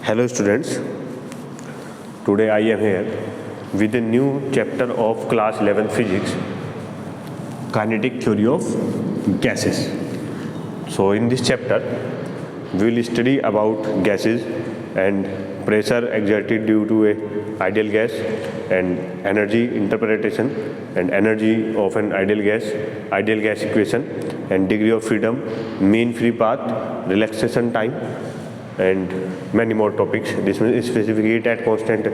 Hello students, today I am here with a new chapter of class 11 physics, kinetic theory of gases. So in this chapter we will study about gases and pressure exerted due to a ideal gas and energy interpretation and energy of an ideal gas equation and degree of freedom, mean free path, relaxation time and many more topics. This means specific heat at constant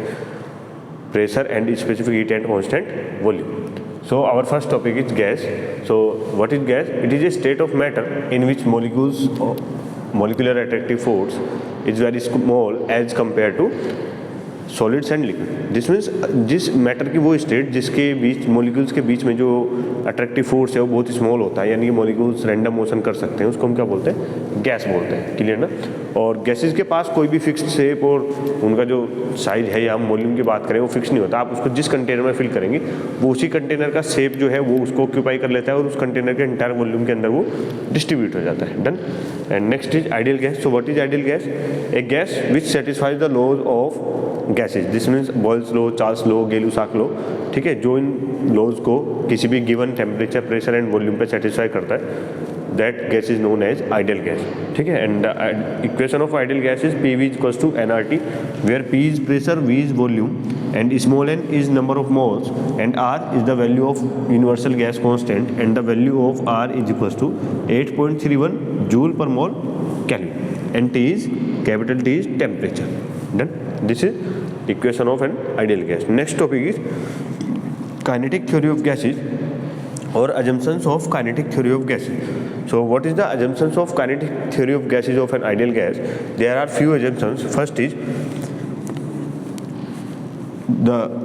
pressure and specific heat at constant volume. So our first topic is gas. So what is gas? It is a state of matter in which molecular attractive force is very small as compared to solids and liquid. This means जिस matter की वो state जिसके बीच molecules के बीच में जो attractive force है वो बहुत ही स्मॉल होता है, यानी कि मॉलिक्यूल्स रैंडम मोशन कर सकते हैं, उसको हम क्या बोलते हैं? गैस बोलते हैं. क्लियर ना? और गैसेस के पास कोई भी फिक्स्ड शेप और उनका जो साइज है या हम वॉल्यूम की बात करें वो फिक्स नहीं होता. आप उसको जिस कंटेनर में फिल करेंगे वो उसी कंटेनर का शेप जो है वो उसको ऑक्यूपाई कर लेता है और उस कंटेनर के एंटायर वॉल्यूम के अंदर वो डिस्ट्रीब्यूट हो जाता है. Done. And next is ideal gas. So what is ideal gas? A gas which satisfies the laws of gases. This means Boyle's law, Charles law, Gay Lussac law. ठीक है, जो इन लॉज को किसी भी given temperature, pressure and volume पे satisfy करता है, that gas is known as ideal gas. ठीक है. And equation of ideal gas is PV equals to nRT, where P is pressure, V is volume and small n is number of moles and R is the value of universal gas constant and the value of R is equals to 8.31 joule per mole kelvin and T is capital T is temperature. Done. This is equation of an ideal gas. Next topic is kinetic theory of gases or assumptions of kinetic theory of gases. So what is the assumptions of kinetic theory of gases of an ideal gas? There are few assumptions. First is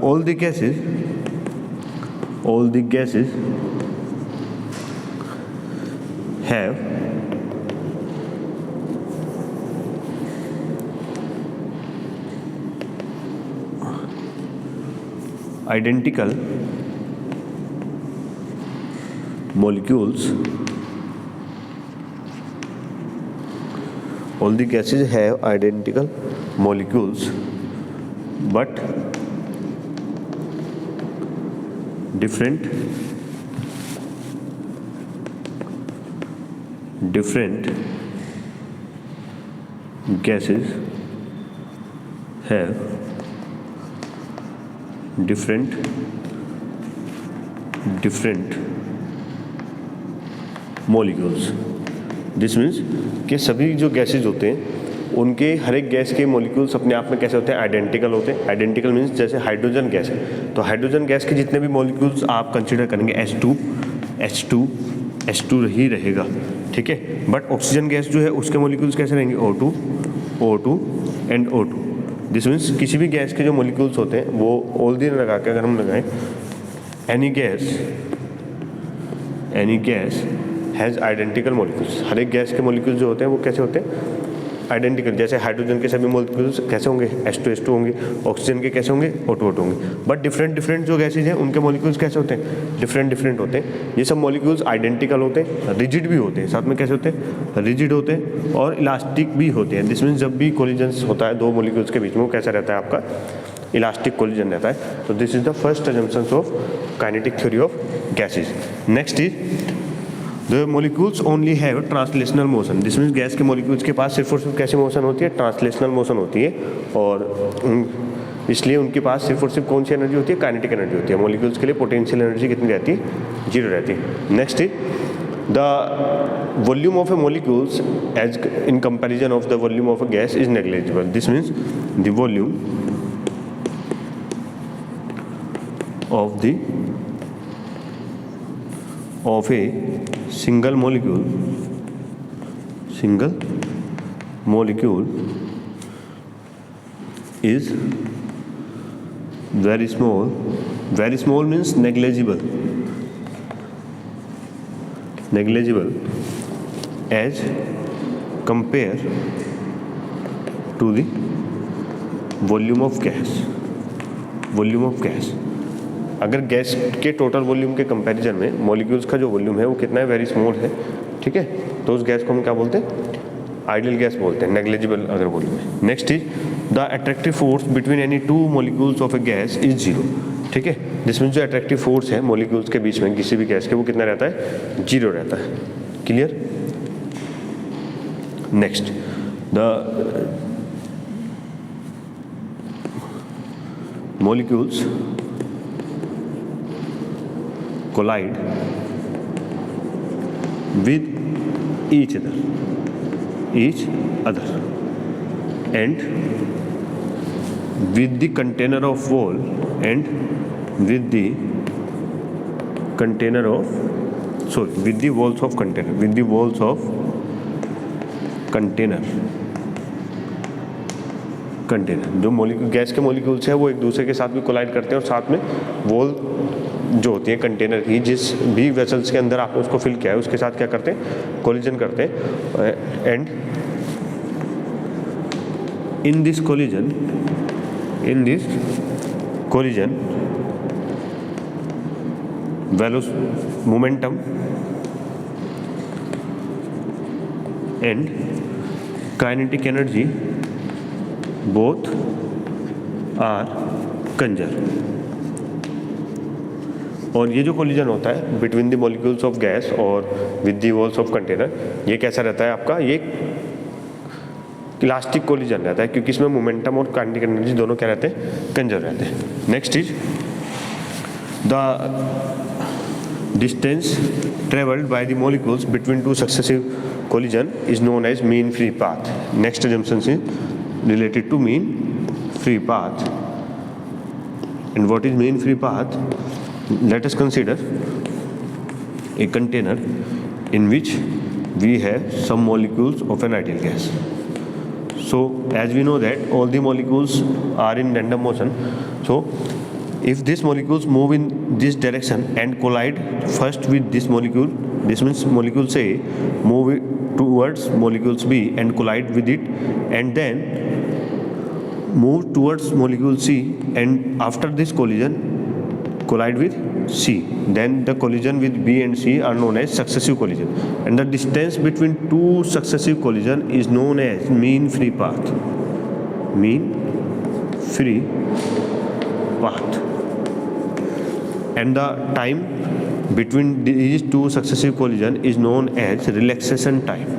all the gases have identical molecules. All the gases have identical molecules but different gases have different molecules. This means कि सभी जो gases होते हैं उनके हर एक gas के molecules अपने आप में कैसे होते हैं? आइडेंटिकल होते हैं. आइडेंटिकल मीन्स जैसे हाइड्रोजन गैस है तो हाइड्रोजन गैस के जितने भी मॉलिक्यूल्स आप कंसिडर करेंगे H2 ही रहेगा. ठीक है. बट ऑक्सीजन गैस जो है उसके मॉलिक्यूल्स कैसे रहेंगे? O2 and O2. This means किसी भी गैस के जो मॉलिक्यूल्स होते हैं वो ऑल दिन लगा के अगर हम लगाएं any gas has identical molecules. हर एक गैस के मॉलिक्यूल्स जो होते हैं वो कैसे होते हैं? आइडेंटिकल. जैसे हाइड्रोजन के सभी मॉलिक्यूल्स कैसे होंगे? H2 होंगे. ऑक्सीजन के कैसे होंगे? O2 होंगे. बट डिफरेंट जो गैसेज हैं उनके मॉलिक्यूल्स कैसे होते हैं? डिफरेंट होते हैं. ये सब मॉलिक्यूल्स आइडेंटिकल होते हैं, रिजिड भी होते हैं, साथ में कैसे होते हैं? रिजिड होते हैं और इलास्टिक भी होते हैं. दिस मीन्स जब भी कोलिजन्स होता है दो मॉलिक्यूल्स के बीच में वो कैसा रहता है? आपका इलास्टिक कोलिजन रहता है. तो this is the first assumptions of kinetic theory of gases. Next is the molecules only have translational motion. This means gas के मॉलिक्यूल्स के पास सिर्फ और सिर्फ कैसी मोशन होती है? ट्रांसलेशनल मोशन होती है और इसलिए उनके पास सिर्फ और सिर्फ कौन सी एनर्जी होती है? काइनेटिक एनर्जी होती है. मॉलिक्यूल्स के लिए पोटेंशियल एनर्जी कितनी रहती है? 0 रहती है. Next is the volume of a molecules as in comparison of the volume of a gas is negligible. This means the volume of a single molecule is very small means negligible as compared to the volume of gas. अगर gas के total volume के comparison में molecules का जो volume है वो कितना है? वेरी स्मॉल है. ठीक है. तो उस गैस को हम क्या बोलते हैं? आइडियल गैस बोलते हैं, नेग्लिजिबल अगर बोलेंगे. Next is the attractive force between any two molecules of A gas is zero. ठीक है, जिसमें जो अट्रैक्टिव फोर्स है मॉलिक्यूल्स के बीच में किसी भी गैस के, वो कितना रहता है, जीरो रहता है. Clear. Next, the molecules collide with each other and with the container of wall and with the container of with the walls of container जो मॉलिक्यूल गैस के मॉलिक्यूल्स हैं वो एक दूसरे के साथ भी कोलाइड करते हैं और साथ में वॉल जो होती है कंटेनर की, जिस भी वेसल्स के अंदर आपने उसको फिल किया है उसके साथ क्या करते हैं, कोलिजन करते हैं. And in this collision momentum and kinetic energy both are conserve. और ये जो कोलिजन होता है between the molecules of gas और with the walls of container, ये कैसा रहता है आपका, ये इलास्टिक कोलिजन रहता है क्योंकि इसमें मोमेंटम और काइनेटिक एनर्जी दोनों क्या रहते हैं, कंजर्व रहते हैं. Next is the distance travelled by the molecules between two successive collision is known as mean free path. Next assumption is related to mean free path. And what is mean free path? Let us consider a container in which we have some molecules of an ideal gas. So as we know that all the molecules are in random motion, so if these molecules move in this direction and collide first with this molecule, this means molecule A move towards molecules B and collide with it, and then move towards molecule C, and after this collision collide with C, then the collision with B and C are known as successive collision, and the distance between two successive collision is known as mean free path. And the time between these two successive collision is known as relaxation time.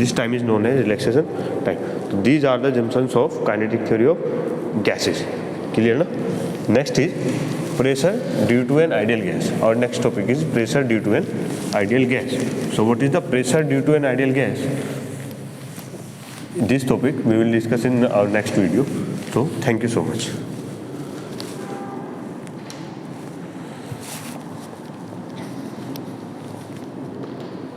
This time is known as relaxation time. So these are the assumptions of kinetic theory of gases. Clear na? Next is pressure due to an ideal gas. Our next topic is pressure due to an ideal gas. So what is the pressure due to an ideal gas? This topic we will discuss in our next video. So thank you so much.